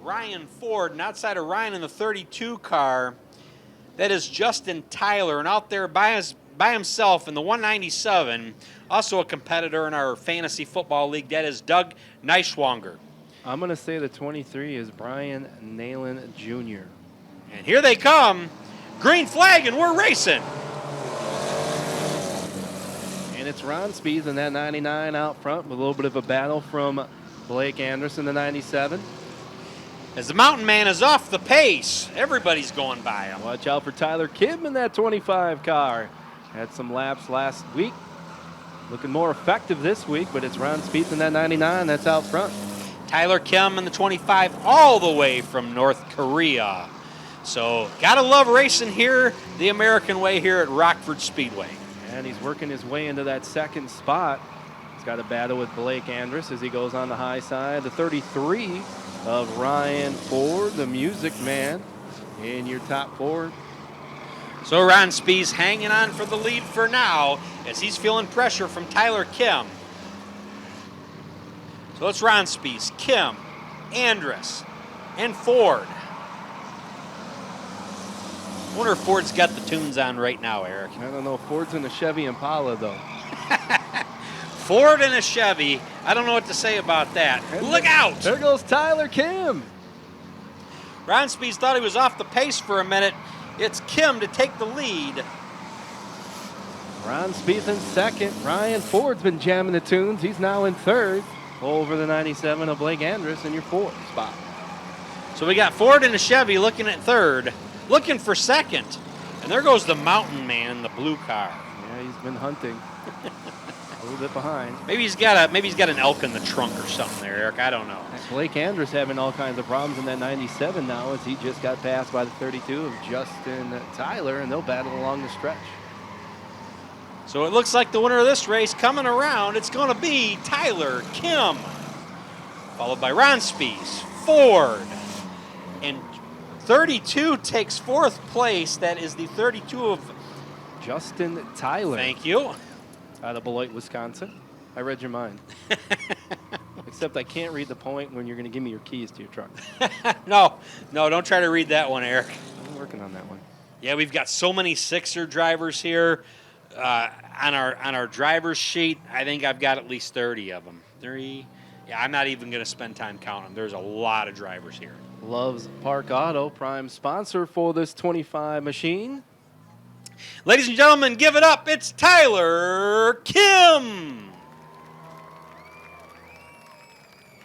Ryan Ford, and outside of Ryan in the 32 car, that is Justin Tyler, and out there by himself in the 197, also a competitor in our fantasy football league, that is Doug Neischwanger. I'm going to say the 23 is Brian Nalen Jr. And here they come. Green flag, and we're racing. And it's Ron Spieth in that 99 out front with a little bit of a battle from Blake Anderson, the 97. As the mountain man is off the pace, everybody's going by him. Watch out for Tyler Kim in that 25 car. Had some laps last week. Looking more effective this week, but it's Ron Spieth in that 99 that's out front. Tyler Kim in the 25 all the way from North Korea. So, gotta love racing here, the American way here at Rockford Speedway. And he's working his way into that second spot. He's got a battle with Blake Andrus as he goes on the high side. The 33 of Ryan Ford, the music man, in your top four. So Ron Spieth's hanging on for the lead for now as he's feeling pressure from Tyler Kim. So it's Ron Spieth, Kim, Andrus, and Ford. I wonder if Ford's got the tunes on right now, Eric. I don't know. Ford's in a Chevy Impala, though. Ford and a Chevy. I don't know what to say about that. And look out! There goes Tyler Kim. Ron Spieth thought he was off the pace for a minute. It's Kim to take the lead. Ron Spieth in second. Ryan Ford's been jamming the tunes. He's now in third. Over the 97 of Blake Andrus in your fourth spot. So we got Ford and a Chevy looking at third, looking for second. And there goes the mountain man in the blue car. Yeah, he's been hunting. A little bit behind. Maybe he's got an elk in the trunk or something there, Eric. I don't know. Blake Andrus having all kinds of problems in that 97 now as he just got passed by the 32 of Justin Tyler, and they'll battle along the stretch. So it looks like the winner of this race coming around, it's going to be Tyler Kim, followed by Ron Spieth, Ford, and 32 takes fourth place. That is the 32 of Justin Tyler. Thank you. Out of Beloit, Wisconsin. I read your mind. Except I can't read the point when you're going to give me your keys to your truck. No, don't try to read that one, Eric. I'm working on that one. Yeah, we've got so many Sixer drivers here. On our driver's sheet, I think I've got at least 30 of them. 30. Yeah, I'm not even going to spend time counting them. There's a lot of drivers here. Loves Park Auto, prime sponsor for this 25 machine. Ladies and gentlemen, give it up. It's Tyler Kim.